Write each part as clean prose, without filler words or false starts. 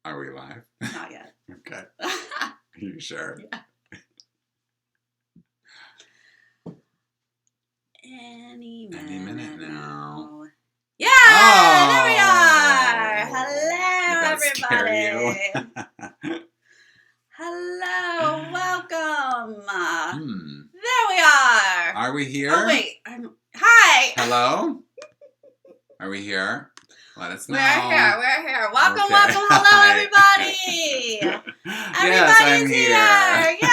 Are we live? Not yet. Okay. Are you sure? Yeah. Any minute now. Yeah! Oh! There we are! Hello, Did that scare everybody! Hello, welcome! There we are! Are we here? Oh, wait. Hi! Hello? Are we here? Let us know. We're here. Welcome, Okay. welcome. Hello, everybody! Yes, I'm Everybody's here. Yay!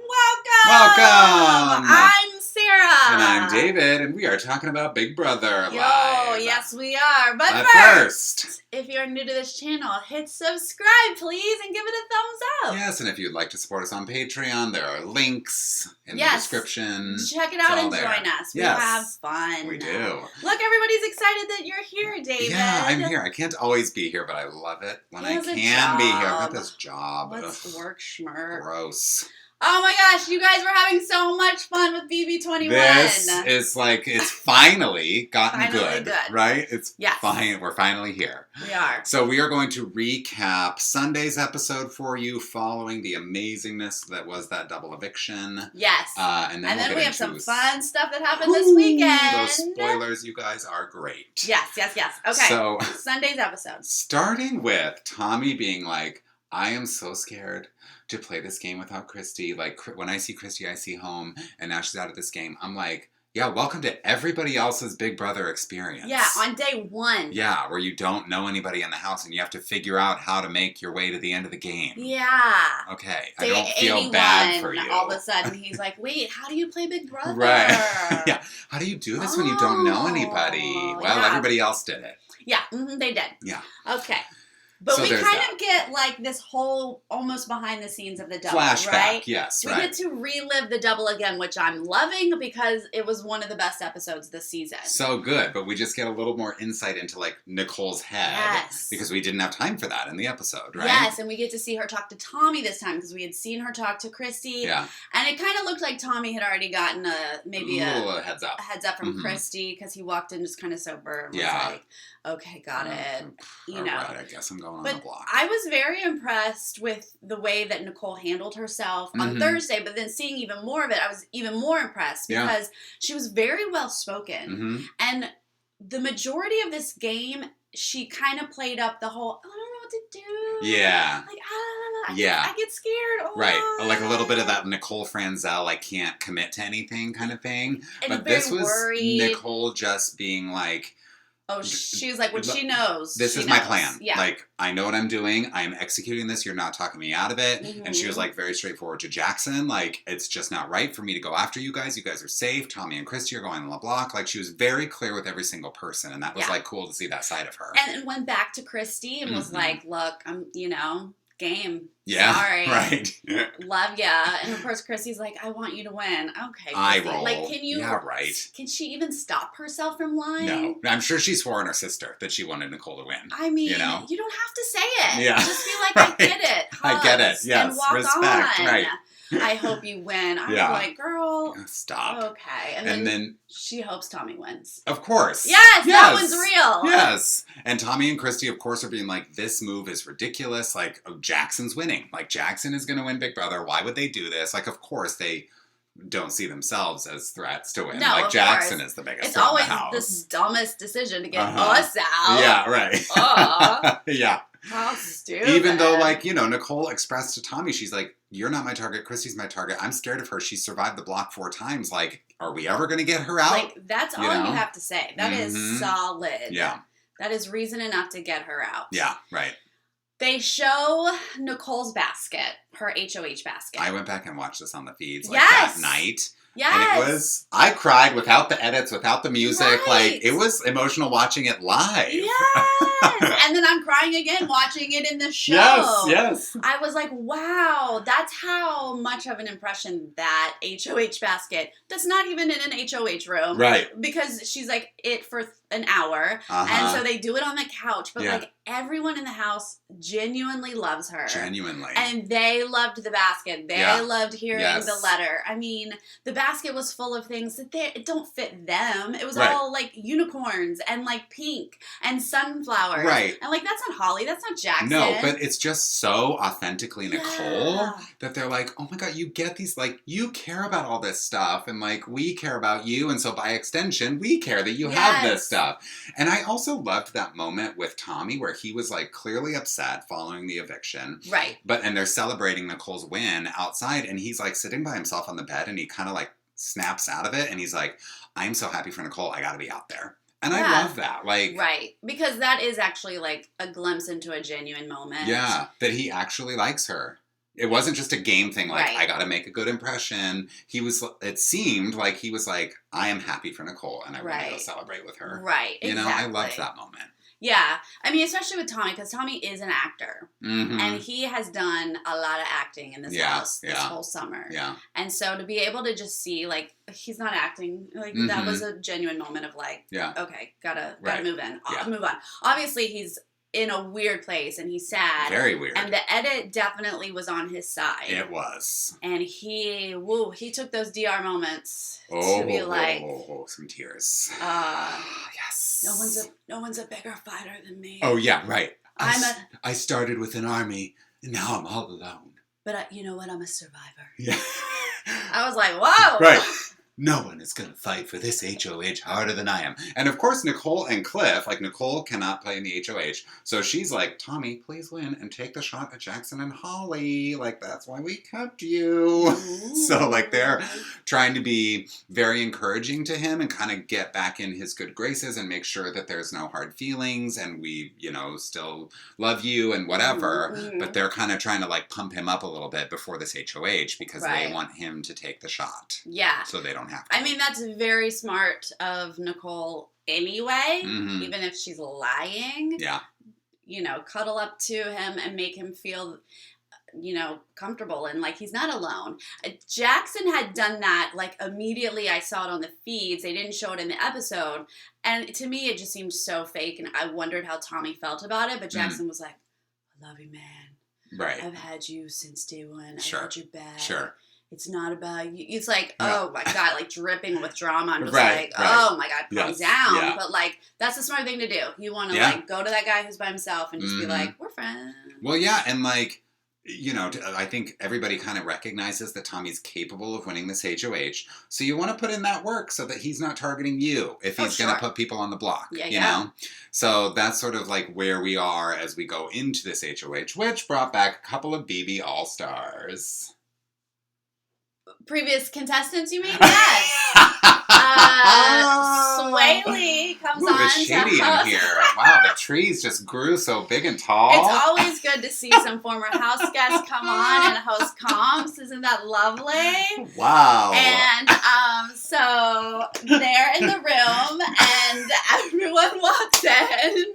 Welcome! Welcome! I'm Sarah. And I'm David, and we are talking about Big Brother Yo, live. yes we are. But first, if you're new to this channel, hit subscribe, please, and give it a thumbs up. yes, and if you'd like to support us on Patreon, there are links in the description. Check it out and there. join us. We Yes. have fun. We do. Look, everybody's excited that you're here, David. Yeah, I'm here. I can't always be here, but I love it when I He has a can be here. I've got job. this job. What's work, schmirk? Gross. Oh my gosh, you guys were having so much fun with BB21. This is like, it's finally gotten Finally good, good. right? It's Yes. fine. We're finally here. We are. So we are going to recap Sunday's episode for you following the amazingness that was that double eviction. Yes. And then, we'll get we have into some fun stuff that happened this weekend. Those spoilers, you guys, are great. Yes. Okay. So Sunday's episode. starting with Tommy being like, I am so scared to play this game without Christy. Like, when I see Christy, I see home. And now she's out of this game. I'm like, yeah, welcome to everybody else's Big Brother experience. Yeah, on day one. Yeah, where you don't know anybody in the house and you have to figure out how to make your way to the end of the game. Yeah. Okay, I Day don't feel 81, bad for you. all of a sudden, he's like, wait, how do you play Big Brother? Right. Yeah. How do you do this when you don't know anybody? Oh, Well, yeah. everybody else did it. Yeah, they did. Yeah. Okay. But So we there's kind that. of get, like, this whole almost behind the scenes of the double, Flashback, right? yes, We right. get to relive the double again, which I'm loving because it was one of the best episodes this season. So good, but we just get a little more insight into, like, Nicole's head. Yes. Because we didn't have time for that in the episode, right? Yes, and we get to see her talk to Tommy this time because we had seen her talk to Christy. Yeah. And it kind of looked like Tommy had already gotten a little heads up. heads up from Mhm. Christy because he walked in just kind of sober and was Yeah. like, okay, got it. You All know. right, I guess I'm going on But the block. I was very impressed with the way that Nicole handled herself on Mhm. Thursday, but then seeing even more of it, I was even more impressed Yeah. because she was very well spoken. Mm-hmm. And the majority of this game, she kind of played up the whole, I don't know what to do. Yeah. Like, I Yeah. get scared. Oh. Right. Like a little bit of that Nicole Franzel, I can't commit to anything kind of thing. And But very this was worried. Nicole just being like, Oh, she's like, when she knows. this she is my knows. plan. Yeah. Like, I know what I'm doing. I'm executing this. You're not talking me out of it. And she was Mhm. like very straightforward to Jackson. Like, it's just not right for me to go after you guys. You guys are safe. Tommy and Christy are going on the block. Like, she was very clear with every single person. And that was Yeah. like cool to see that side of her. And went back to Christy and was Mhm. like, look, I'm, game. Yeah. Sorry. Right. Love ya. And of course, Christy's like, I want you to win. Okay. Eye Christy. roll. Like, can you? Yeah, right. Can she even stop herself from lying? No. I'm sure she swore on her sister that she wanted Nicole to win. I mean, You know? you don't have to say it. Yeah. Just be like, Right. I get it. I get it. Hugs, Yes. And walk Respect. on. Right. I hope you win. I Yeah. was like, girl. Stop. Okay. And then, she hopes Tommy wins. of course. Yes, that one's real. Yes. And Tommy and Christy, of course, are being like, this move is ridiculous. Like, oh, Jackson's winning. Like, Jackson is going to win Big Brother. Why would they do this? Like, of course, they don't see themselves as threats to win. No, like, of Jackson course. is the biggest It's threat always in the house. the dumbest decision to get Uh-huh. us out. Yeah, right. Yeah. How stupid. Even though, like, Nicole expressed to Tommy, she's like, you're not my target. Christy's my target. I'm scared of her. She survived the block 4 times. Like, are we ever going to get her out? Like, that's all know? you have to say. That is Mhm. solid. Yeah. That is reason enough to get her out. Yeah, right. They show Nicole's basket, her HOH basket. I went back and watched this on the feeds Yes. that night. Yes. And I cried without the edits, without the music. Right. Like, it was emotional watching it live. Yes. And then I'm crying again watching it in the show. Yes. I was like, wow, that's how much of an impression that HOH basket, that's not even in an HOH room. Right. Because she's like, it for an hour. Uh-huh. And so they do it on the couch. But, Yeah. like, everyone in the house genuinely loves her. Genuinely. And they loved the basket. They Yeah. loved hearing Yes. the letter. I mean, the basket was full of things that it don't fit them. It was Right. all, like, unicorns and, like, pink and sunflowers. Right. And, like, that's not Holly. That's not Jackson. No, but it's just so authentically Nicole Yeah. that they're like, oh my God, you get these, like, you care about all this stuff, and, like, we care about you, and so by extension, we care that you have this stuff. And I also loved that moment with Tommy where he was, like, clearly upset following the eviction. Right. And they're celebrating Nicole's win outside, and he's, like, sitting by himself on the bed, and he kind of, like, snaps out of it, and he's like, I'm so happy for Nicole, I gotta be out there. And Yeah. I love that. Like, right. Because that is actually, like, a glimpse into a genuine moment. yeah, that he actually likes her. It wasn't just a game thing, like, Right. I gotta make a good impression. It seemed like he was like, I am happy for Nicole, and I want to go Right. celebrate with her. Right. You know, exactly. I loved that moment. Yeah. I mean, especially with Tommy, because Tommy is an actor. Mm-hmm. And he has done a lot of acting in this house this whole summer. Yeah. And so to be able to just see, like, he's not acting, like, that was a genuine moment of, like, okay, gotta move move on. Obviously, he's in a weird place and he's sad. Very weird. And the edit definitely was on his side. It was. And he took those DR moments to be like, some tears. Yes. No one's a bigger fighter than me. Oh yeah, right. I started with an army, and now I'm all alone. But you know what? I'm a survivor. Yeah. I was like, whoa. Right. No one is going to fight for this HOH harder than I am. And of course, Nicole and Cliff, like, Nicole cannot play in the HOH. So she's like, Tommy, please win and take the shot at Jackson and Holly. Like, that's why we kept you. So, like, they're trying to be very encouraging to him and kind of get back in his good graces and make sure that there's no hard feelings and we, you know, still love you and whatever. Mm-hmm. But they're kind of trying to, like, pump him up a little bit before this HOH because they want him to take the shot. Yeah. So they don't have to. I mean, that's very smart of Nicole anyway, Mm-hmm. even if she's lying. Yeah. You know, cuddle up to him and make him feel, you know, comfortable and like he's not alone. Jackson had done that, like, immediately. I saw it on the feeds. They didn't show it in the episode. And to me, it just seemed so fake. And I wondered how Tommy felt about it. But Jackson was like, I love you, man. Right. I've had you since day one. Sure. I had your back. Sure. It's not about you. It's like, oh my God, like dripping with drama. I'm just Right. oh my God, calm down. Yeah. But like, that's a smart thing to do. You want to like go to that guy who's by himself and just be like, we're friends. Well, yeah. And like, you know, I think everybody kind of recognizes that Tommy's capable of winning this HOH. So you want to put in that work so that he's not targeting you if he's going to put people on the block, you know? So that's sort of like where we are as we go into this HOH, which brought back a couple of BB All-Stars. Previous contestants, you mean? Yes. Sway Lee comes on. It's shady to host. in here. Wow, the trees just grew so big and tall. It's always good to see some former house guests come on and host comps. Isn't that lovely? Wow. And so they're in the room and everyone walks in.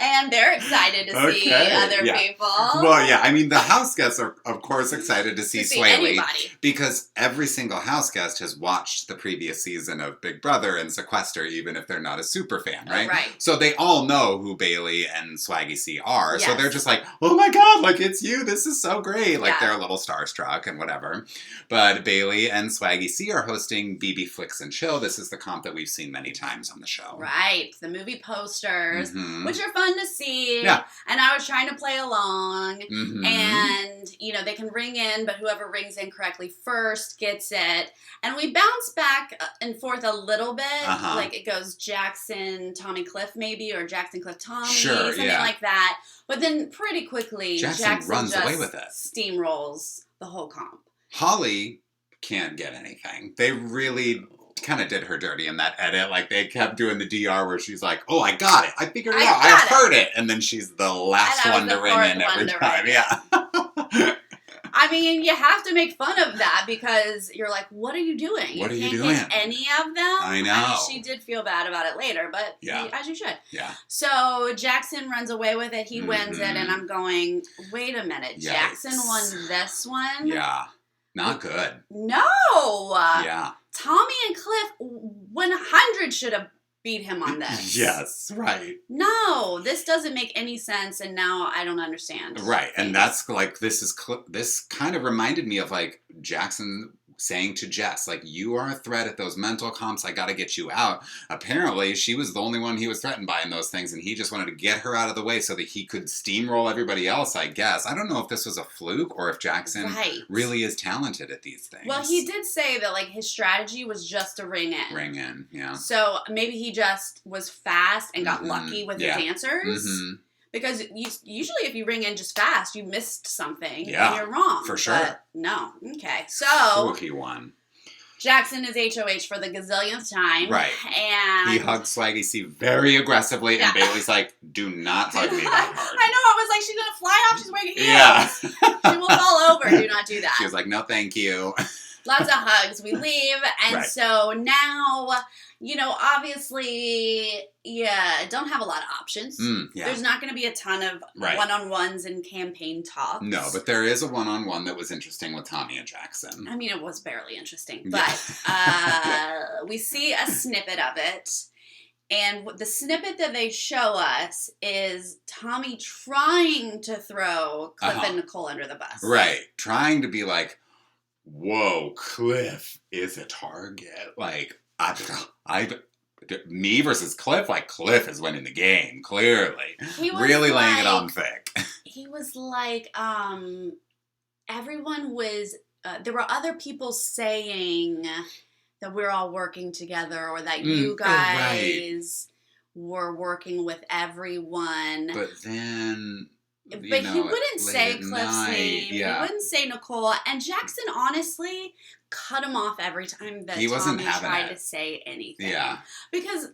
And they're excited to see other people. Well, yeah, I mean, the house guests are, of course, excited to see Sway Lee. Because every single house guest has watched the previous season of Big Brother and Sequester, even if they're not a super fan, right? Right. So they all know who Bailey and Swaggy C are. Yes. So they're just like, oh my God, like, it's you. This is so great. Like, Yeah. they're a little starstruck and whatever. But Bailey and Swaggy C are hosting BB Flicks and Chill. This is the comp that we've seen many times on the show. Right. The movie posters, which are fun to see. Yeah. And I was trying to play along. Mm-hmm. And, you know, they can ring in, but whoever rings in correctly first gets it. And we bounce back and forth a little bit. Uh-huh. Like it goes Jackson, Tommy, Cliff maybe, or Jackson, Cliff, Tommy, Sure, something like that. But then pretty quickly, Jackson runs just away with it. steamrolls the whole comp. Holly can't get anything. They really kind of did her dirty in that edit. Like, they kept doing the DR where she's like, oh, I got it. I figured it out. I heard it. And then she's the last one to ring in every time. Yeah. I mean, you have to make fun of that because you're like, what are you doing? What are you can't doing? Get any of them? I know. I mean, she did feel bad about it later, but as you should. Yeah. So Jackson runs away with it. He wins it. And I'm going, wait a minute. Yikes. Jackson won this one? Yeah. Not good. No. Yeah. Tommy and Cliff 100 should have beat him on this. Yes, right. No, this doesn't make any sense, and now I don't understand. Right, and that's like, this kind of reminded me of like Jackson saying to Jess, like, you are a threat at those mental comps, I gotta get you out. Apparently, she was the only one he was threatened by in those things, and he just wanted to get her out of the way so that he could steamroll everybody else, I guess. I don't know if this was a fluke or if Jackson really is talented at these things. Well, he did say that, like, his strategy was just to ring in. Ring in, yeah. So maybe he just was fast and got lucky with his answers. Mm-hmm. Because usually if you ring in just fast, you missed something and you're wrong. For sure. But no. Okay. So he won. Jackson is HOH for the gazillionth time. Right. And he hugged Swaggy C very aggressively, and Bailey's like, do not hug me that hard. I know, I was like, she's going to fly off, she's wearing heels. Yeah. She will fall over. Do not do that. She was like, no thank you. Lots of hugs. We leave. And so now, you know, obviously, don't have a lot of options. There's not going to be a ton of one-on-ones and campaign talks. No, but there is a one-on-one that was interesting with Tommy and Jackson. I mean, it was barely interesting. But we see a snippet of it. And the snippet that they show us is Tommy trying to throw Cliff and Nicole under the bus. Right. Trying to be like, whoa, Cliff is a target. Like, me versus Cliff, like, Cliff is winning the game, clearly. He was really laying it on thick. He was like, everyone was, there were other people saying that we're all working together, or that you guys were working with everyone. But then... But he wouldn't say Cliff's name. Yeah. He wouldn't say Nicole. And Jackson, honestly, cut him off every time that Tommy tried to say anything. Yeah. Because,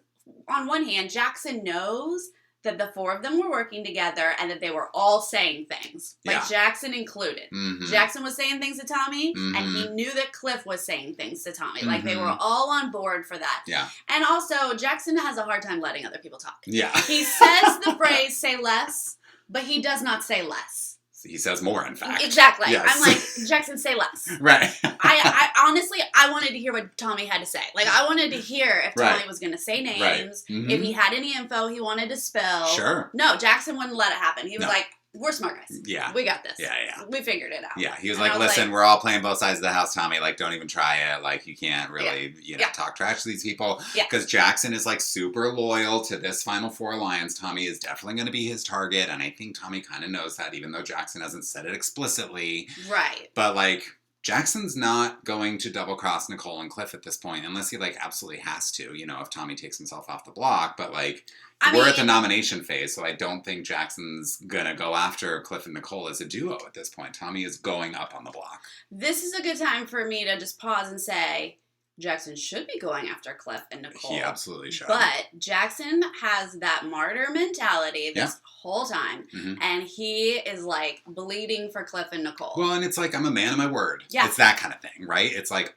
on one hand, Jackson knows that the four of them were working together and that they were all saying things. Like, Jackson included. Mm-hmm. Jackson was saying things to Tommy, and he knew that Cliff was saying things to Tommy. Like, they were all on board for that. Yeah. And also, Jackson has a hard time letting other people talk. Yeah. He says the phrase, say less. But he does not say less. He says more, in fact. Exactly. Yes. I'm like, Jackson, say less. Right. I honestly, I wanted to hear what Tommy had to say. Like, I wanted to hear if Tommy was going to say names, if he had any info he wanted to spill. Sure. No, Jackson wouldn't let it happen. He was like, we're smart guys. Yeah. We got this. Yeah. We figured it out. Yeah. He was like, listen, we're all playing both sides of the house, Tommy. Like, don't even try it. Like, you can't really, talk trash to these people. Yeah. Because Jackson is, like, super loyal to this Final Four alliance. Tommy is definitely going to be his target. And I think Tommy kind of knows that, even though Jackson hasn't said it explicitly. Right. But, like, Jackson's not going to double-cross Nicole and Cliff at this point, unless he, like, absolutely has to, you know, if Tommy takes himself off the block. But, like, we're at the nomination phase, so I don't think Jackson's gonna go after Cliff and Nicole as a duo at this point. Tommy is going up on the block. This is a good time for me to just pause and say, Jackson should be going after Cliff and Nicole. He absolutely should. But Jackson has that martyr mentality this whole time. And he is, like, bleeding for Cliff and Nicole. Well, and it's like, I'm a man of my word. Yeah. It's that kind of thing, right? It's like,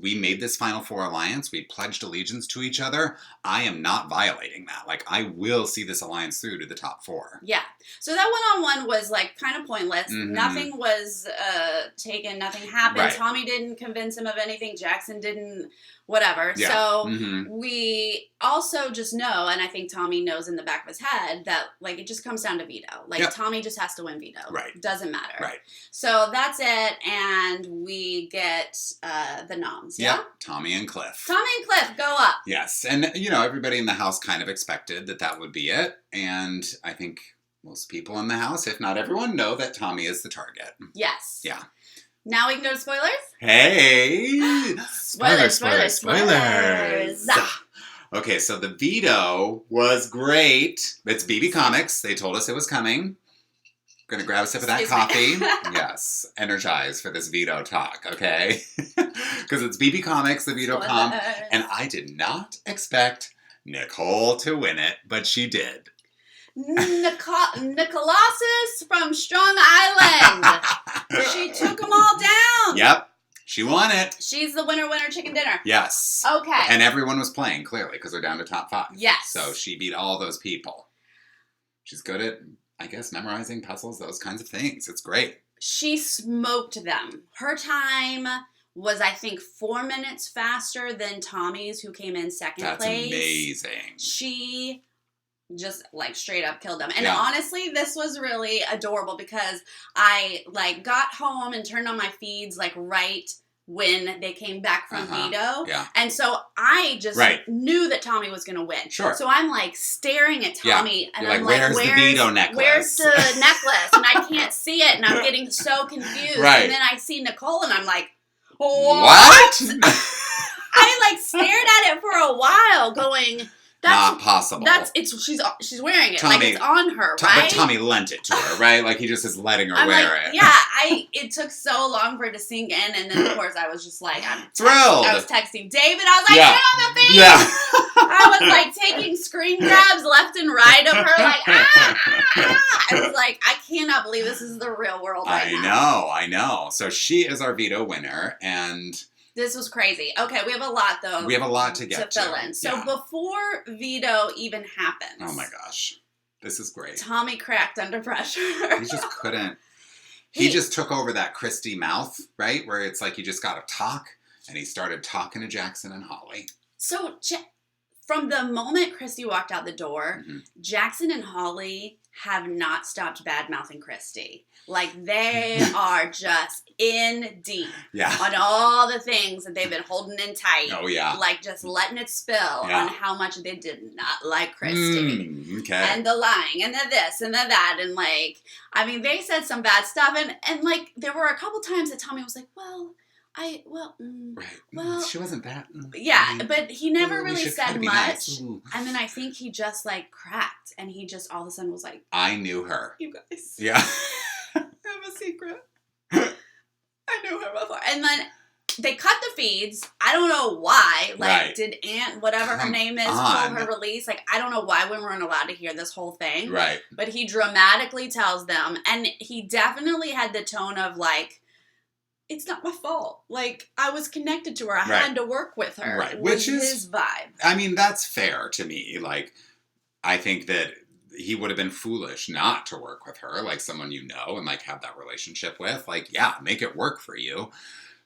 we made this Final Four alliance. We pledged allegiance to each other. I am not violating that. Like, I will see this alliance through to the top four. Yeah. So that one-on-one was, like, kind of pointless. Nothing was taken. Nothing happened. Right. Tommy didn't convince him of anything. Jackson didn't. Whatever. Yeah. So we also just know, and I think Tommy knows in the back of his head, that, like, it just comes down to veto. Like, Tommy just has to win veto. Right. Doesn't matter. Right. So that's it, and we get the noms. Yeah? Tommy and Cliff. Tommy and Cliff, go up. Yes. And, you know, everybody in the house kind of expected that would be it. And I think most people in the house, if not everyone, know that Tommy is the target. Yes. Yeah. Now we can go to spoilers? Hey! Spoilers. Okay, so the veto was great. It's BB Comics. They told us it was coming. Gonna grab a sip of that coffee. Yes. Energize for this veto talk, okay? Because it's BB Comics, the veto comp. And I did not expect Nicole to win it, but she did. Nicolasis from Strong Island. She took them all down. Yep. She won it. She's the winner, chicken dinner. Yes. Okay. And everyone was playing, clearly, because they're down to top 5. Yes. So she beat all those people. She's good at, I guess, memorizing puzzles, those kinds of things. It's great. She smoked them. Her time was, I think, 4 minutes faster than Tommy's, who came in second That's place. amazing. She just, like, straight up killed them. And Yeah. honestly, this was really adorable because I, like, got home and turned on my feeds, like, right when they came back from VETO. Yeah. And so I just knew that Tommy was going to win. Sure. So I'm, like, staring at Tommy. Yeah. And You're I'm like, where's the VETO necklace? Where's the necklace? And I can't see it. And I'm getting so confused. Right. And then I see Nicole and I'm like, what? I, like, stared at it for a while going... That's not possible. She's wearing it. Tommy, like, it's on her, right? But Tommy lent it to her, right? Like, he just is letting her wear it. Yeah, it took so long for it to sink in, and then, of course, I was just like, I'm thrilled. I was texting David. I was like, get on the feed! Yeah. I was, like, taking screen grabs left and right of her, like, I was like, I cannot believe this is the real world right now. I know. So she is our VETO winner, and... This was crazy. Okay, we have a lot, though. We have a lot to get to. Fill in. So before VETO even happens. Oh my gosh. This is great. Tommy cracked under pressure. He just couldn't. He just took over that Christy mouth, right? Where it's like you just got to talk. And he started talking to Jackson and Holly. So from the moment Christy walked out the door, Jackson and Holly have not stopped bad-mouthing Christy. Like, they are just in deep on all the things that they've been holding in tight. Oh, yeah. Like, just letting it spill on how much they did not like Christy. Okay. And the lying, and the this, and the that, and, like, I mean, they said some bad stuff, and like, there were a couple times that Tommy was like, well... she wasn't that. But he never really said much. Nice. And then I think he just, like, cracked. And he just all of a sudden was like, I knew her. You guys. Yeah. I have a secret. I knew her before. And then they cut the feeds. I don't know why. Like, did Aunt, whatever her name is, pull her release? Like, I don't know why we weren't allowed to hear this whole thing. Right. But he dramatically tells them. And he definitely had the tone of, like, it's not my fault. Like, I was connected to her. I had to work with her. Right. Which is his vibe. I mean, that's fair to me. Like, I think that he would have been foolish not to work with her, like someone you know and, like, have that relationship with. Like, yeah, make it work for you.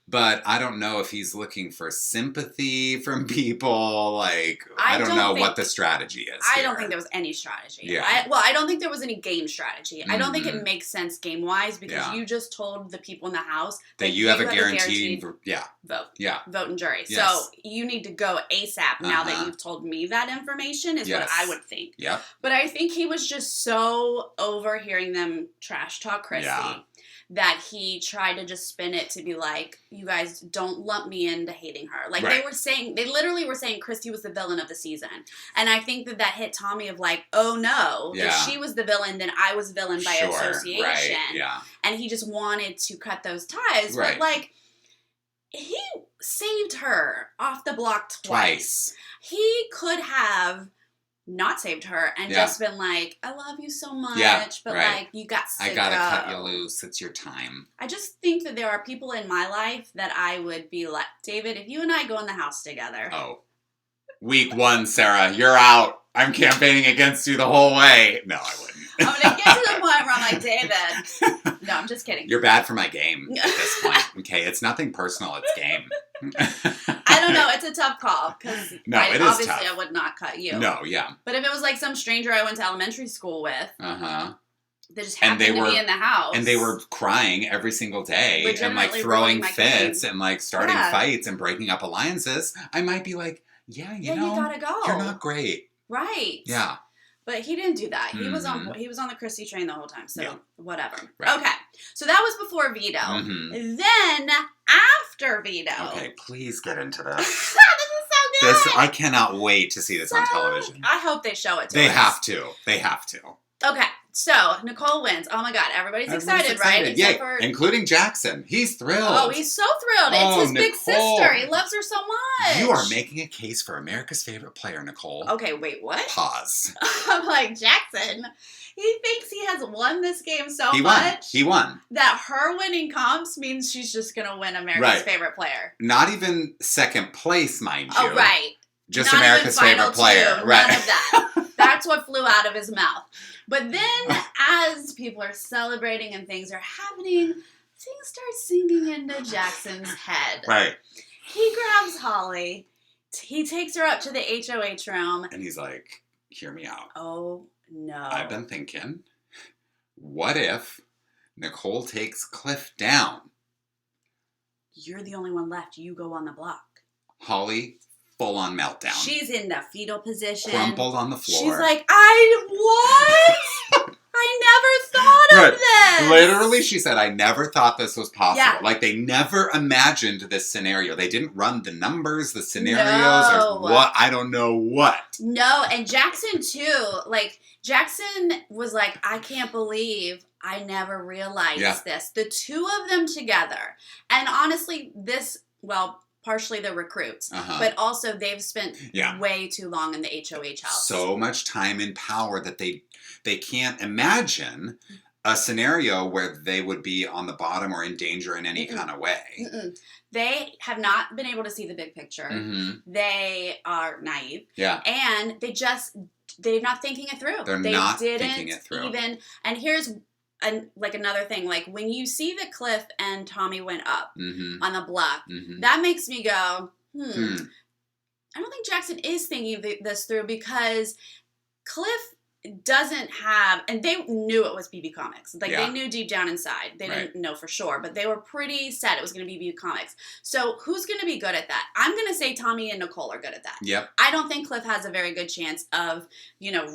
But I don't know if he's looking for sympathy from people. Like, I don't know what the strategy is. I don't think there was any strategy. Yeah. I don't think there was any game strategy. I don't think it makes sense game-wise because you just told the people in the house that you have a guaranteed vote. Yeah. Vote and jury. Yes. So you need to go ASAP now that you've told me that information is what I would think. Yeah. But I think he was just so over hearing them trash talk Chrissy. Yeah. That he tried to just spin it to be like, you guys don't lump me into hating her. Like, they literally were saying Christy was the villain of the season. And I think that hit Tommy of like, oh no, if she was the villain, then I was villain by association. Right. Yeah. And he just wanted to cut those ties. But like, he saved her off the block twice. He could have not saved her and just been like, I love you so much, but like, you got to I gotta cut you loose. It's your time. I just think that there are people in my life that I would be like, David, if you and I go in the house together. Oh. Week 1, Sarah, you're out. I'm campaigning against you the whole way. No, I wouldn't. I'm going to get to the point where I'm like, David. No, I'm just kidding. You're bad for my game at this point. Okay, it's nothing personal. It's game. I don't know. It's a tough call because obviously tough. I would not cut you. No, yeah. But if it was like some stranger I went to elementary school with. They just happened to be in the house. And they were crying every single day and like throwing fits and like starting fights and breaking up alliances. I might be like, you know, you gotta go. You're not great. Right. Yeah. But he didn't do that. He was on the Christy train the whole time. So whatever. Right. Okay. So that was before VETO. Then after VETO. Okay, please get into this. This is so good. I cannot wait to see this on television. I hope they show it to us. They have to. They have to. Okay. So, Nicole wins. Oh my God, everybody's excited, right? Yeah, including Jackson. He's thrilled. Oh, he's so thrilled. It's his big sister. He loves her so much. You are making a case for America's favorite player, Nicole. Okay, wait, what? Pause. I'm like, Jackson, he thinks he has won this game so much. He won. That her winning comps means she's just going to win America's favorite player. Not even second place, mind you. Oh, right. Just not America's favorite player. Right. None of that. That's what flew out of his mouth. But then, as people are celebrating and things are happening, things start sinking into Jackson's head. Right. He grabs Holly. He takes her up to the HOH room. And he's like, hear me out. Oh, no. I've been thinking, what if Nicole takes Cliff down? You're the only one left. You go on the block. Holly, full on meltdown. She's in the fetal position. Crumpled on the floor. She's like, what? I never thought of this. Literally, she said, I never thought this was possible. Yeah. Like, they never imagined this scenario. They didn't run the numbers, the scenarios, No. or what. I don't know what. No, and Jackson, too. Like, Jackson was like, I can't believe I never realized this. The two of them together. And honestly, partially the recruits, but also they've spent way too long in the HOH house. So much time and power that they can't imagine a scenario where they would be on the bottom or in danger in any kind of way. They have not been able to see the big picture. They are naive. Yeah. And they're not thinking it through. They're not thinking it through. And here's another thing, like when you see that Cliff and Tommy went up on the block, that makes me go, I don't think Jackson is thinking this through, because Cliff doesn't have, and they knew it was BB Comics. Like they knew deep down inside. They didn't know for sure, but they were pretty set it was going to be BB Comics. So who's going to be good at that? I'm going to say Tommy and Nicole are good at that. Yep. I don't think Cliff has a very good chance of,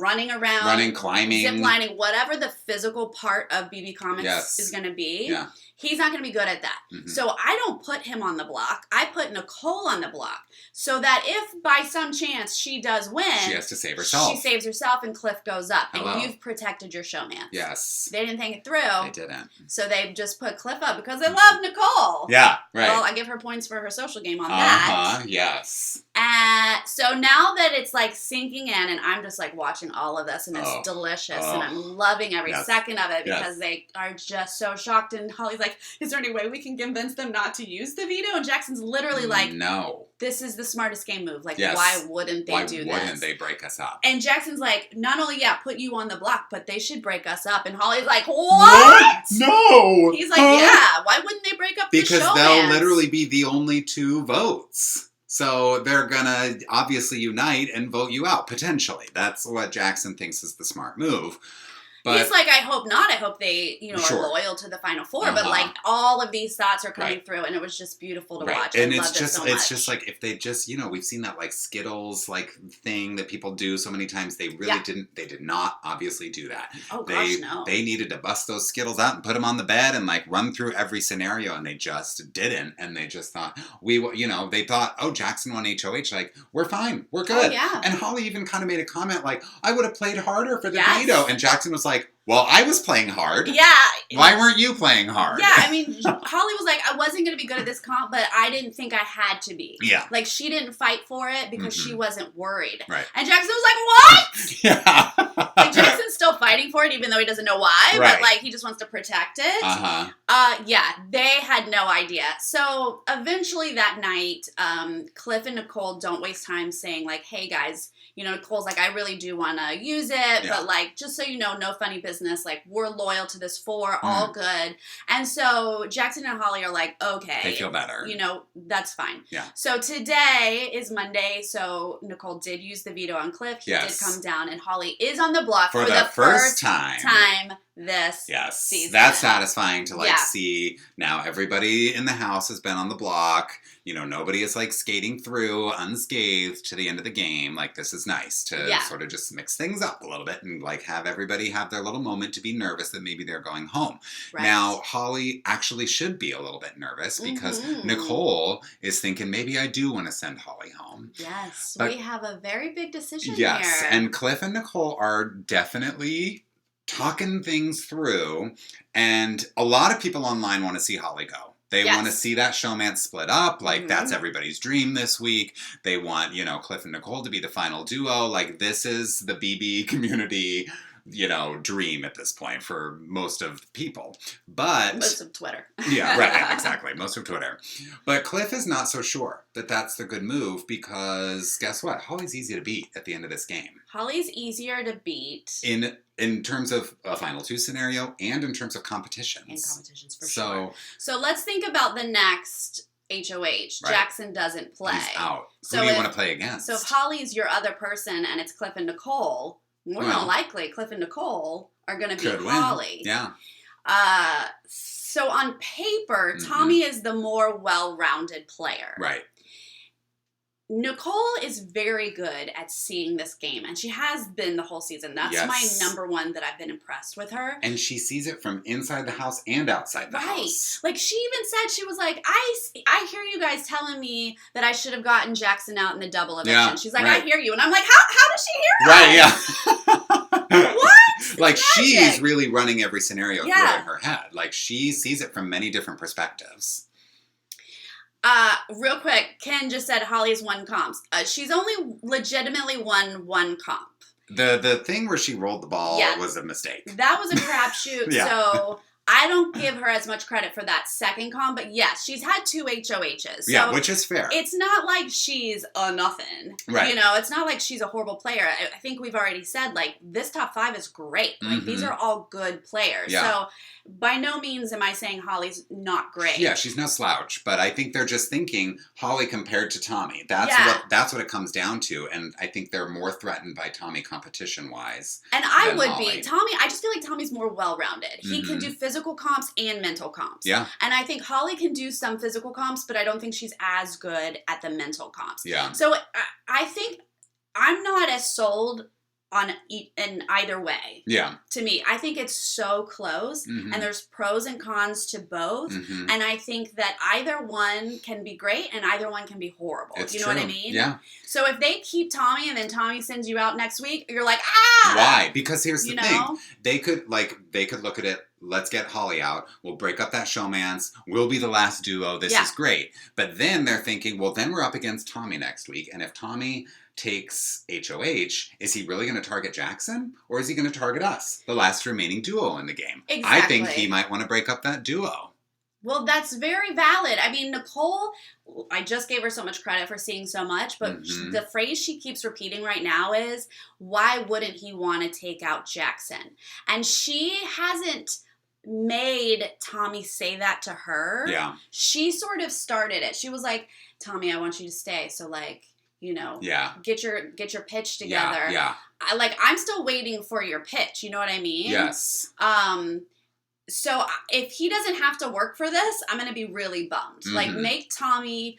running around, climbing, ziplining, whatever the physical part of BB Comics is going to be. Yeah. He's not going to be good at that. So I don't put him on the block. I put Nicole on the block, so that if by some chance she does win, she has to save herself. She saves herself and Cliff goes up. And you've protected your showman. Yes. They didn't think it through. They didn't. So they just put Cliff up because they love Nicole. Yeah, right. Well, I give her points for her social game on that. Yes. So now that it's like sinking in, and I'm just like watching all of this, and it's delicious, and I'm loving every second of it, because they are just so shocked. And Holly's like, is there any way we can convince them not to use the veto? And Jackson's literally like, no. This is the smartest game move. Like, why wouldn't they do this? Why wouldn't they break us up? And Jackson's like, not only, put you on the block, but they should break us up. And Holly's like, what? No! He's like, why wouldn't they break up the show? Because they'll literally be the only two votes. So they're gonna obviously unite and vote you out, potentially. That's what Jackson thinks is the smart move. But he's like, I hope not. I hope they, are loyal to the Final Four. But like, all of these thoughts are coming through, and it was just beautiful to watch. And I it's loved just, it so much. it's just like, if they just, we've seen that like Skittles like thing that people do so many times. They really they did not obviously do that. Oh gosh, no. They needed to bust those Skittles out and put them on the bed and like run through every scenario, and they just didn't. And they just thought they thought, oh, Jackson won HOH, like we're fine, we're good. Oh, yeah. And Holly even kind of made a comment like, I would have played harder for the veto, and Jackson was like, well, I was playing hard. Yeah. Why weren't you playing hard? Yeah, I mean, Holly was like, I wasn't going to be good at this comp, but I didn't think I had to be. Yeah. Like, she didn't fight for it because she wasn't worried. Right. And Jackson was like, what? Yeah. Like, Jackson's still fighting for it, even though he doesn't know why, but, like, he just wants to protect it. Yeah, they had no idea. So, eventually that night, Cliff and Nicole don't waste time saying, like, hey, guys, Nicole's like, I really do want to use it, but, like, just so you know, no funny business. Like, we're loyal to this four, all good. And so Jackson and Holly are like, okay. They feel better. That's fine. Yeah. So today is Monday, so Nicole did use the veto on Cliff. He did come down, and Holly is on the block for the first time this season. That's satisfying to see. Now everybody in the house has been on the block. Nobody is like skating through unscathed to the end of the game. Like, this is nice to sort of just mix things up a little bit and like have everybody have their little moment to be nervous that maybe they're going home. Right. Now, Holly actually should be a little bit nervous because Nicole is thinking, maybe I do want to send Holly home. Yes, but we have a very big decision here. Yes, and Cliff and Nicole are definitely talking things through, and a lot of people online want to see Holly go. They want to see that showman split up. Like, that's everybody's dream this week. They want, Cliff and Nicole to be the final duo. Like, this is the BB community dream at this point for most of people. But most of Twitter. Yeah, right, exactly. Most of Twitter. But Cliff is not so sure that that's the good move because guess what? Holly's easy to beat at the end of this game. Holly's easier to beat. In terms of a Final Two scenario and in terms of competitions. In competitions, for sure. So let's think about the next HOH. Right. Jackson doesn't play. He's out. Who do you want to play against? So if Holly's your other person and it's Cliff and Nicole, more than likely Cliff and Nicole are going to beat Holly. Yeah. So on paper, Tommy is the more well-rounded player. Right. Nicole is very good at seeing this game, and she has been the whole season. That's my number one that I've been impressed with her. And she sees it from inside the house and outside the house. Like, she even said, she was like, I hear you guys telling me that I should have gotten Jackson out in the double eviction. Yeah, she's like, I hear you. And I'm like, how does she hear us? Right, yeah. What? Like, she's really running every scenario through in her head. Like, she sees it from many different perspectives. Real quick, Ken just said Holly's won comps. She's only legitimately won one comp. The thing where she rolled the ball was a mistake. That was a crapshoot, so I don't give her as much credit for that second comp, but yes, she's had 2 HOHs. So yeah, which is fair. It's not like she's a nothing. Right. It's not like she's a horrible player. I think we've already said, like, this top 5 is great. Like, these are all good players. Yeah. So by no means am I saying Holly's not great. Yeah, she's no slouch, but I think they're just thinking Holly compared to Tommy. That's what it comes down to, and I think they're more threatened by Tommy competition-wise. And I would be. Tommy, I just feel like Tommy's more well-rounded. He can do physical comps and mental comps. Yeah. And I think Holly can do some physical comps, but I don't think she's as good at the mental comps. Yeah. So I think I'm not as sold on in either way. Yeah. To me, I think it's so close, and there's pros and cons to both, and I think that either one can be great and either one can be horrible. You know what I mean? Yeah. So if they keep Tommy and then Tommy sends you out next week, you're like, why? Because here's the thing. They could look at it. Let's get Holly out. We'll break up that showmance. We'll be the last duo. This is great. But then they're thinking, well, then we're up against Tommy next week, and if Tommy takes HOH, is he really going to target Jackson? Or is he going to target us, the last remaining duo in the game? Exactly. I think he might want to break up that duo. Well, that's very valid. I mean, Nicole, I just gave her so much credit for seeing so much, but the phrase she keeps repeating right now is, why wouldn't he want to take out Jackson? And she hasn't made Tommy say that to her. Yeah. She sort of started it. She was like, Tommy, I want you to stay. So, like, get your pitch together. Yeah. I'm still waiting for your pitch. You know what I mean? Yes. So if he doesn't have to work for this, I'm going to be really bummed. Like, make Tommy,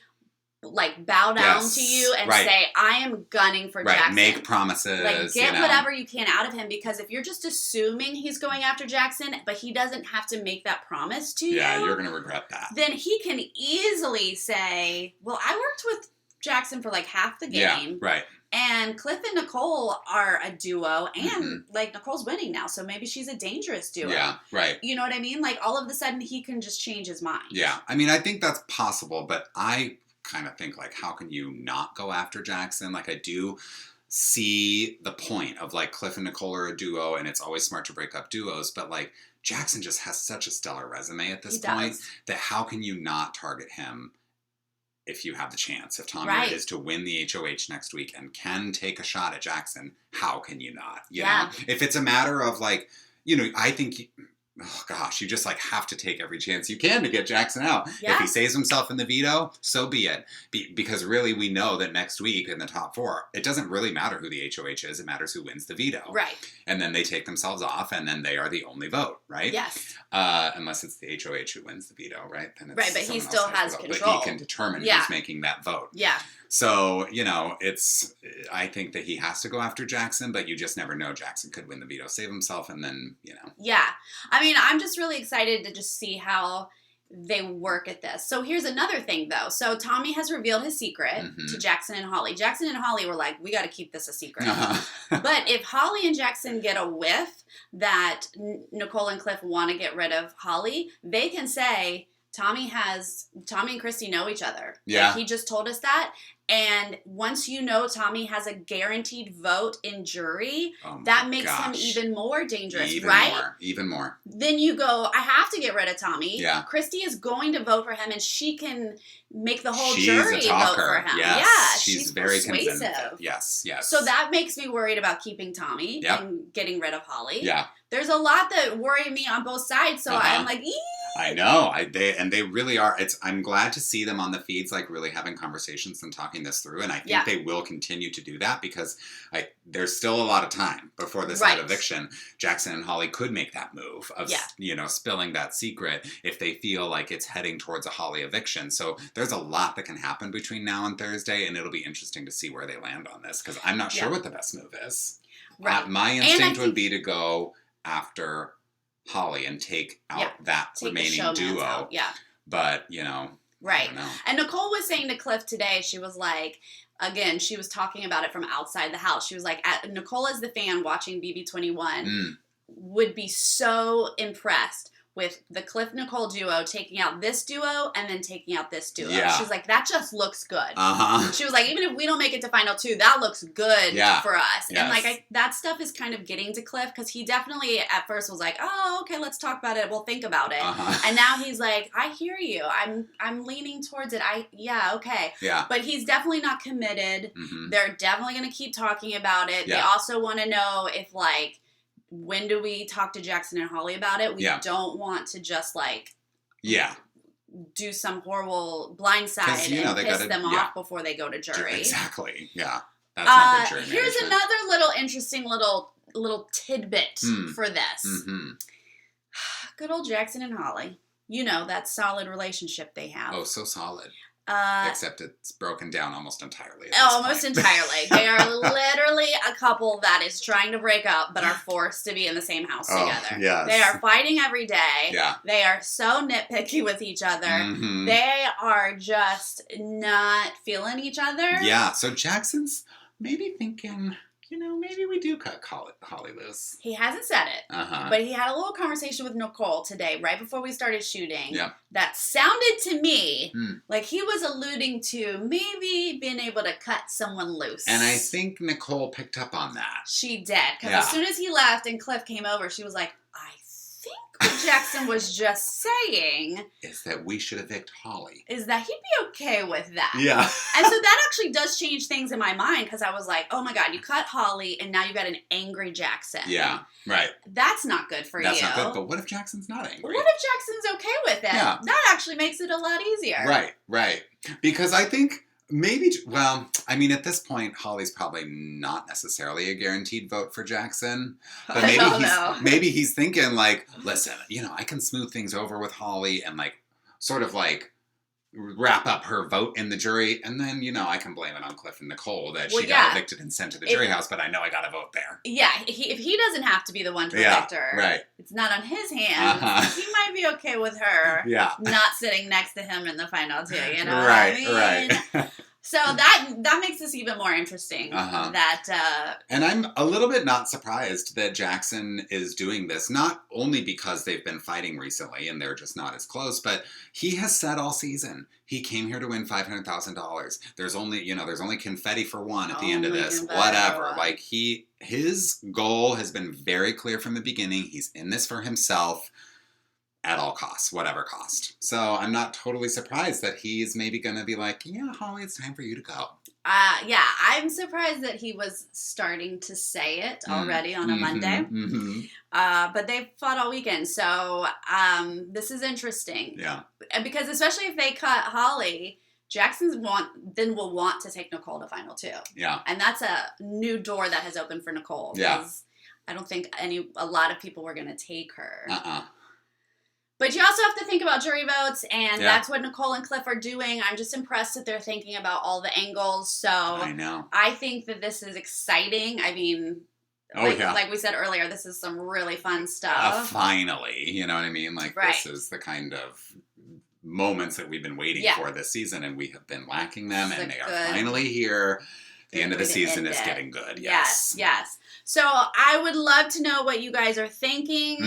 bow down to you and say, I am gunning for Jackson. Make promises. Get whatever you can out of him, because if you're just assuming he's going after Jackson, but he doesn't have to make that promise to you. Yeah, you're going to regret that. Then he can easily say, well, I worked with Jackson for half the game. Yeah, right. And Cliff and Nicole are a duo, and Nicole's winning now, so maybe she's a dangerous duo. Yeah, right. You know what I mean? All of a sudden he can just change his mind. Yeah, I mean, I think that's possible, but I kind of think how can you not go after Jackson? I do see the point of Cliff and Nicole are a duo, and it's always smart to break up duos, but Jackson just has such a stellar resume at this point that how can you not target him? If you have the chance, if Tommy is to win the HOH next week and can take a shot at Jackson, how can you not? You know? If it's a matter of I think, you just have to take every chance you can to get Jackson out. Yeah. If he saves himself in the veto, so be it. Because really we know that next week in the top 4, it doesn't really matter who the HOH is, it matters who wins the veto. Right. And then they take themselves off, and then they are the only vote, right? Yes. Unless it's the HOH who wins the veto, right? Then it's right, but he still has control. But he can determine who's making that vote. Yeah. So, I think that he has to go after Jackson, but you just never know. Jackson could win the veto, save himself, and then, Yeah. I mean, I'm just really excited to just see how they work at this. So here's another thing, though. So Tommy has revealed his secret to Jackson and Holly. Jackson and Holly were like, we got to keep this a secret. But if Holly and Jackson get a whiff that Nicole and Cliff want to get rid of Holly, they can say, Tommy and Christy know each other. Yeah. Like, he just told us that. And once you know Tommy has a guaranteed vote in jury, that makes him even more dangerous, right? Even more. Then you go, I have to get rid of Tommy. Yeah. Christy is going to vote for him, and she can make the whole jury vote for him. Yes. Yeah, she's very persuasive. convincing. Yes. So that makes me worried about keeping Tommy and getting rid of Holly. Yeah. There's a lot that worry me on both sides, so I'm like, ee! I know. They really are. I'm glad to see them on the feeds, like, really having conversations and talking this through. And I think they will continue to do that because there's still a lot of time before this eviction. Jackson and Holly could make that move of, spilling that secret if they feel like it's heading towards a Holly eviction. So there's a lot that can happen between now and Thursday, and it'll be interesting to see where they land on this because I'm not sure what the best move is. Right. My instinct would be to go after Holly and take out that remaining duo. Out. Yeah. But, right. I don't know. And Nicole was saying to Cliff today, she was like, again, she was talking about it from outside the house. She was like, Nicole as the fan watching BB21 would be so impressed with the Cliff Nicole duo taking out this duo and then taking out this duo. Yeah. She's like, that just looks good. She was like, even if we don't make it to final 2, that looks good for us. Yes. And like that stuff is kind of getting to Cliff because he definitely at first was like, oh, okay, let's talk about it. We'll think about it. And now he's like, I hear you. I'm leaning towards it. Okay. Yeah. But he's definitely not committed. They're definitely going to keep talking about it. Yeah. They also want to know if like, when do we talk to Jackson and Holly about it? We don't want to just like do some horrible blindside and piss them off before they go to jury. Exactly. Yeah. That's not good jury Here's management. another little interesting little tidbit for this. Good old Jackson and Holly. You know, that solid relationship they have. Oh, so solid. Except it's broken down almost entirely. Almost entirely. They are literally a couple that is trying to break up but are forced to be in the same house together. Yes. They are fighting every day. Yeah. They are so nitpicky with each other. They are just not feeling each other. Yeah. So Jackson's maybe thinking, maybe we do cut Holly loose. He hasn't said it, but he had a little conversation with Nicole today, right before we started shooting, that sounded to me like he was alluding to maybe being able to cut someone loose. And I think Nicole picked up on that. She did, because as soon as he left and Cliff came over, she was like, I think what Jackson was just saying is that we should evict Holly. Is that he'd be okay with that. Yeah. And so that actually does change things in my mind because I was like, oh my God, you cut Holly and now you got an angry Jackson. Yeah, right. That's not good for you. That's not good, but what if Jackson's not angry? What if Jackson's okay with it? Yeah. That actually makes it a lot easier. Right. Because I think at this point, Holly's probably not necessarily a guaranteed vote for Jackson. But maybe he's thinking like, listen, I can smooth things over with Holly and like sort of like wrap up her vote in the jury, and then I can blame it on Cliff and Nicole that she got evicted and sent to the jury house, but I know I got a vote there. Yeah, if he doesn't have to be the one to evict her, right. It's not on his hands. He might be okay with her not sitting next to him in the final 2, what I mean? Right. So that makes this even more interesting. And I'm a little bit not surprised that Jackson is doing this, not only because they've been fighting recently and they're just not as close, but he has said all season he came here to win $500,000. There's only confetti for one at the end of this. Whatever. Like his goal has been very clear from the beginning. He's in this for himself. At all costs, whatever cost. So I'm not totally surprised that he's maybe going to be like, yeah, Holly, it's time for you to go. I'm surprised that he was starting to say it already on a Monday. But they've fought all weekend, so this is interesting. Yeah. Because especially if they cut Holly, Jackson will want to take Nicole to final 2. Yeah. And that's a new door that has opened for Nicole. Yeah. I don't think a lot of people were going to take her. But you also have to think about jury votes, and that's what Nicole and Cliff are doing. I'm just impressed that they're thinking about all the angles. So I know. I think that this is exciting. I mean, like we said earlier, this is some really fun stuff. Finally, you know what I mean? Like this is the kind of moments that we've been waiting for this season, and we have been lacking them, and they are finally here. The end of the season is getting good. Yes. So I would love to know what you guys are thinking.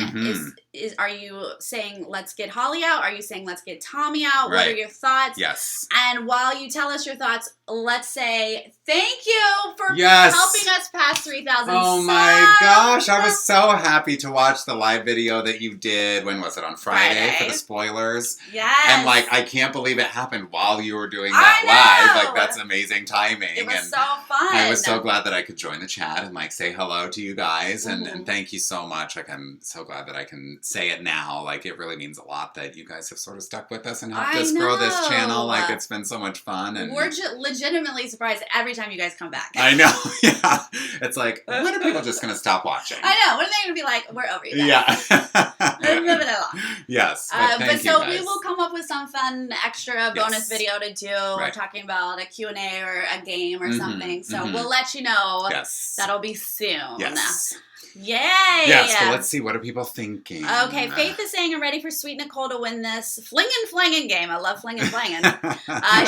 are you saying let's get Holly out? Are you saying let's get Tommy out? Right. What are your thoughts? Yes. And while you tell us your thoughts, let's say thank you for Yes. helping us pass 3,000 Oh my gosh, I was so happy to watch the live video that you did. When was it? On Friday for the spoilers? Yes. And like, I can't believe it happened while you were doing that live. Like, that's amazing timing. It was so fun. I was so glad that I could join the chat and like say hello to you guys and thank you so much. Like, I'm so glad that I can say it now. Like, it really means a lot that you guys have sort of stuck with us and helped us grow this channel. Like, it's been so much fun. And we're legitimately surprised every time you guys come back. I know. Yeah. It's like, when are people just going to stop watching? I know. When are they going to be like, we're over you guys? Yeah. Move it along. Yes. But so we will come up with some fun extra bonus video to do. Right. We're talking about a Q&A or a game or something. So we'll let you know. Yes. That'll be soon. Yes. Yay! Yes, but let's see. What are people thinking? Okay, Faith is saying, I'm ready for Sweet Nicole to win this flingin' game. I love flingin'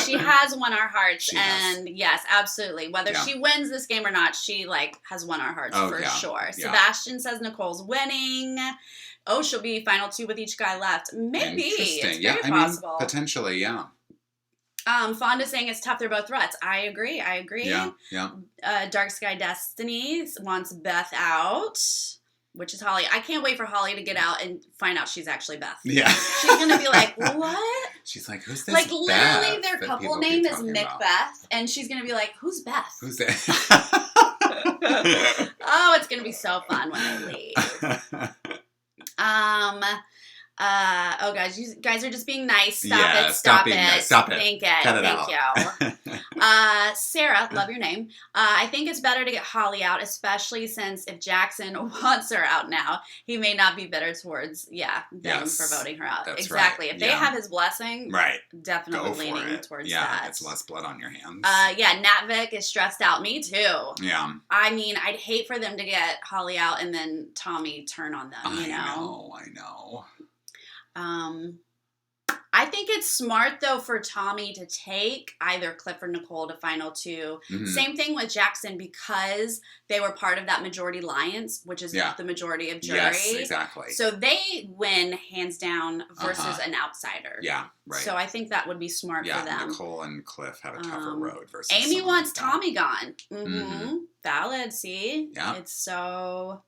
she has won our hearts. Yes, absolutely. Whether she wins this game or not, she, like, has won our hearts for sure. Yeah. Sebastian says Nicole's winning. Oh, she'll be final 2 with each guy left. Maybe. It's very possible. I mean, potentially, yeah. Fonda saying it's tough. They're both threats. I agree. Yeah. Dark Sky Destiny wants Beth out, which is Holly. I can't wait for Holly to get out and find out she's actually Beth. Yeah. She's going to be like, what? She's like, who's this Like, Beth literally, their couple name is Nick Beth, and she's going to be like, who's Beth? Who's that? Oh, it's going to be so fun when they leave. Oh guys, you guys are just being nice. Stop it. Nice. Thank it. Cut it Thank you. Sarah, love your name. I think it's better to get Holly out, especially since if Jackson wants her out now, he may not be better towards them for voting her out. That's exactly. Right. If they have his blessing, definitely leaning towards that. It's less blood on your hands. Natvik is stressed out. Me too. Yeah. I mean, I'd hate for them to get Holly out and then Tommy turn on them. I know. I think it's smart, though, for Tommy to take either Cliff or Nicole to final 2. Mm-hmm. Same thing with Jackson, because they were part of that majority alliance, which is the majority of jury. Yes, exactly. So they win hands down versus an outsider. Yeah, right. So I think that would be smart for them. Nicole and Cliff have a tougher road versus Amy wants like Tommy gone. Mm-hmm. Valid, see? Yeah. It's so...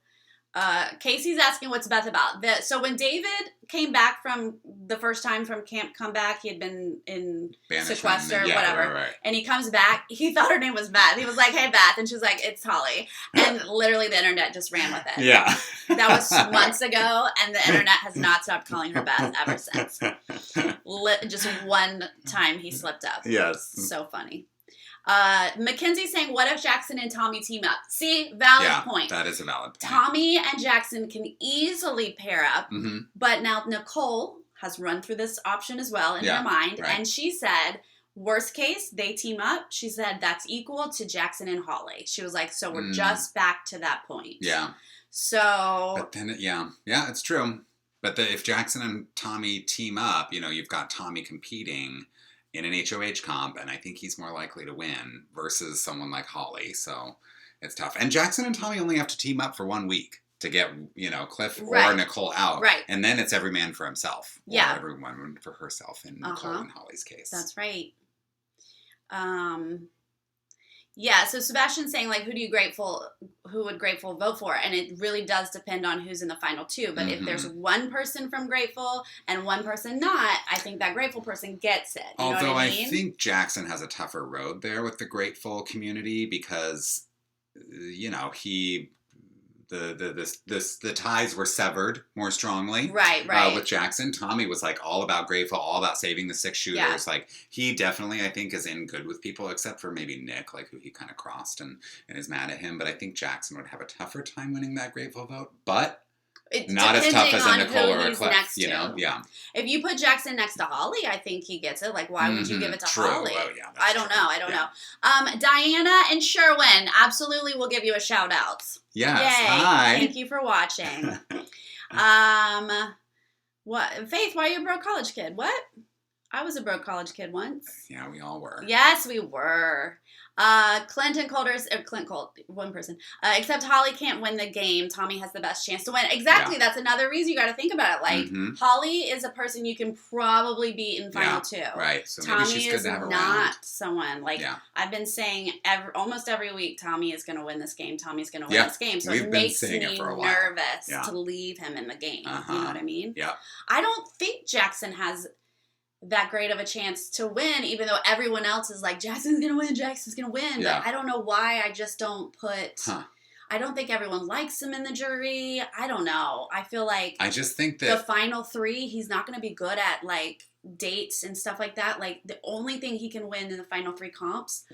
Casey's asking what's Beth about. So when David came back from the first time from camp comeback, he had been in sequester, whatever. Right. And he comes back, he thought her name was Beth. He was like, hey, Beth. And she was like, it's Holly. And literally the internet just ran with it. Yeah. That was months ago, and the internet has not stopped calling her Beth ever since. Just one time he slipped up. Yes. So funny. Mackenzie's saying, what if Jackson and Tommy team up? See, valid point. That is a valid point. Tommy and Jackson can easily pair up, but now Nicole has run through this option as well in her mind, and she said, worst case, they team up. She said that's equal to Jackson and Holly. She was like, so we're just back to that point. Yeah. So... But then, it's true. But if Jackson and Tommy team up, you've got Tommy competing in an HOH comp, and I think he's more likely to win versus someone like Holly, so it's tough. And Jackson and Tommy only have to team up for 1 week to get, Cliff or Nicole out. Right. And then it's every man for himself. Or everyone for herself in Nicole and Holly's case. That's right. So Sebastian's saying, like, who would Grateful vote for? And it really does depend on who's in the final 2. But if there's one person from Grateful and one person not, I think that Grateful person gets it. You know what I mean? I think Jackson has a tougher road there with the Grateful community because, the ties were severed more strongly. Right. With Jackson. Tommy was like all about Grateful, all about saving the 6 shooters. Yeah. Like he definitely, I think, is in good with people, except for maybe Nick, like who he kind of crossed and is mad at him. But I think Jackson would have a tougher time winning that Grateful vote. But not as tough as a Nicole or a Cliff, Yeah. If you put Jackson next to Holly, I think he gets it. Like, why would you give it to Holly? Oh, yeah, I don't know. Diana and Sherwin, absolutely will give you a shout out. Yes. Yay. Hi. Thank you for watching. What? Faith, why are you a broke college kid? What? I was a broke college kid once. Yeah, we all were. Yes, we were. Clint Colt, one person. Except Holly can't win the game. Tommy has the best chance to win. Exactly. Yeah. That's another reason you got to think about it. Like, Holly is a person you can probably beat in final two. Right. So Tommy maybe she's good to have around. Not someone. Like, I've been saying almost every week, Tommy is going to win this game. Tommy's going to win this game. So it makes me nervous to leave him in the game. You know what I mean? Yeah. I don't think Jackson has that great of a chance to win, even though everyone else is like, Jackson's gonna win. But I don't know why I just don't put I don't think everyone likes him in the jury. I don't know. I feel like I just think that the final three, he's not gonna be good at like dates and stuff like that. Like the only thing he can win in the final three comps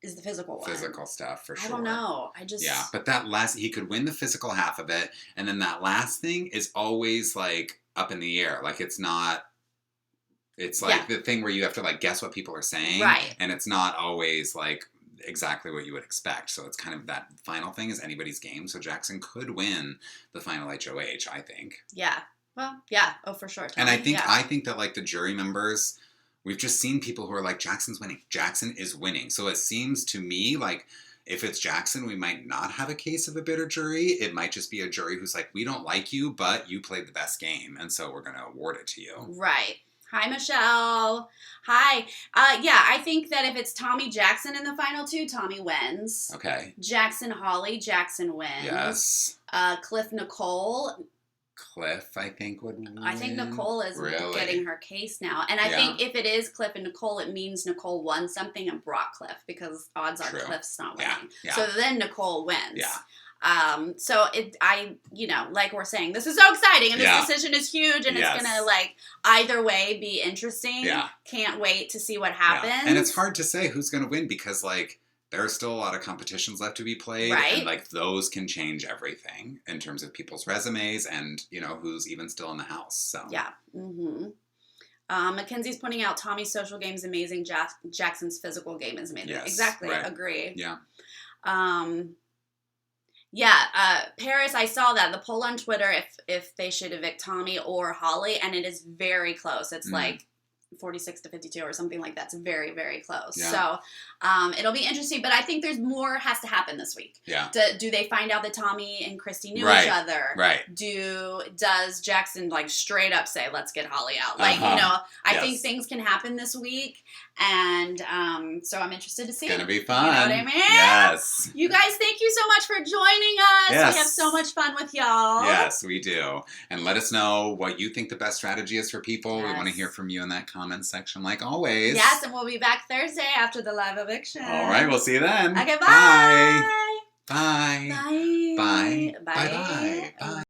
is the physical one. Physical stuff, for sure. I don't know. But that last, he could win the physical half of it, and then that last thing is always like up in the air. Like it's not. It's like the thing where you have to like guess what people are saying. Right. And it's not always like exactly what you would expect. So it's kind of that final thing is anybody's game. So Jackson could win the final HOH, I think. Yeah. Well, yeah. Oh, for sure. And I think that like the jury members, we've just seen people who are like, Jackson's winning. Jackson is winning. So it seems to me like if it's Jackson, we might not have a case of a bitter jury. It might just be a jury who's like, we don't like you, but you played the best game. And so we're going to award it to you. Right. Hi, Michelle. Hi. I think that if it's Tommy Jackson in the final two, Tommy wins. Okay. Jackson Holly, Jackson wins. Yes. Cliff Nicole. Cliff, I think, would win. I think Nicole is getting her case now. And I think if it is Cliff and Nicole, it means Nicole won something and brought Cliff because odds are Cliff's not winning. Yeah. So then Nicole wins. Yeah. Like we're saying, this is so exciting and this decision is huge and it's gonna like either way be interesting. Yeah. Can't wait to see what happens. Yeah. And it's hard to say who's gonna win because like there are still a lot of competitions left to be played. Right. And like those can change everything in terms of people's resumes and, who's even still in the house. So yeah. Mm-hmm. Mackenzie's pointing out Tommy's social game is amazing. Jackson's physical game is amazing. Yes, exactly. Right. Agree. Yeah. Paris, I saw that. The poll on Twitter, if they should evict Tommy or Holly, and it is very close. It's like 46-52 or something like that. It's very, very close. Yeah. So it'll be interesting, but I think there's more has to happen this week. Yeah. Do they find out that Tommy and Christy knew each other? Right. Does Jackson like straight up say, let's get Holly out? Like, I think things can happen this week. And so I'm interested to see. It's going to be fun. You know what I mean? Yes. You guys, thank you so much for joining us. Yes. We have so much fun with y'all. Yes, we do. And let us know what you think the best strategy is for people. Yes. We want to hear from you in that comment section like always. Yes, and we'll be back Thursday after the live eviction. All right, we'll see you then. Okay, bye. Bye. Bye. Bye. Bye. Bye. Bye. Bye. Bye.